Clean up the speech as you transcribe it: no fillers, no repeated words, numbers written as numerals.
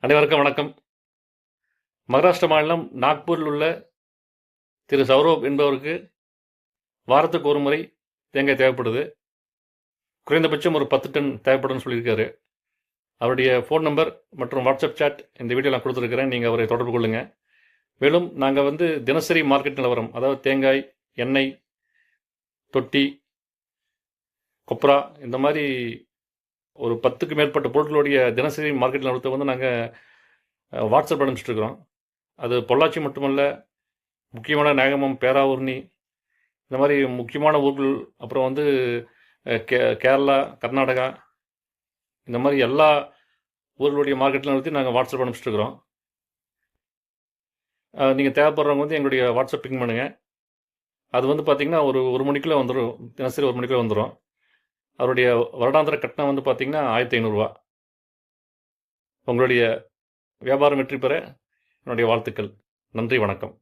அனைவருக்கும் வணக்கம். மகாராஷ்டிர மாநிலம் நாக்பூரில் உள்ள திரு சௌரப் என்பவருக்கு வாரத்துக்கு ஒரு முறை தேங்காய் தேவைப்படுது. குறைந்தபட்சம் ஒரு 10 டன் தேவைப்படும்னு சொல்லியிருக்காரு. அவருடைய ஃபோன் நம்பர் மற்றும் வாட்ஸ்அப் சாட் இந்த வீடியோ நான் கொடுத்துருக்கிறேன். நீங்கள் அவரை தொடர்பு கொள்ளுங்கள். மேலும் நாங்கள் தினசரி மார்க்கெட் நிலவரம், அதாவது தேங்காய், எண்ணெய், தொட்டி, கொப்ரா, இந்த மாதிரி ஒரு 10க்கு மேற்பட்ட பொருட்களுடைய தினசரி மார்க்கெட் நிலவரத்தை நாங்கள் வாட்ஸ்அப் அனுப்பிச்சிட்ருக்குறோம். அது பொள்ளாச்சி மட்டுமல்ல, முக்கியமான நாகமம், பேராவூர்ணி, இந்த மாதிரி முக்கியமான ஊர்கள், அப்புறம் கேரளா, கர்நாடகா, இந்த மாதிரி எல்லா ஊர்களுடைய மார்க்கெட்டில் நிறுத்தி நாங்கள் வாட்ஸ்அப் அனுப்பிச்சிட்ருக்குறோம். நீங்கள் தேவைப்படுறவங்க எங்களுடைய வாட்ஸ்அப் பிங் பண்ணுங்கள். அது பார்த்திங்கன்னா ஒரு மணிக்குள்ளே வந்துடும். தினசரி 1 மணிக்குள்ளே வந்துடும். அவருடைய வருடாந்திர கட்டணம் பார்த்திங்கன்னா 1500 ரூபா. உங்களுடைய வியாபாரம் வெற்றி பெற என்னுடைய வாழ்த்துக்கள். நன்றி, வணக்கம்.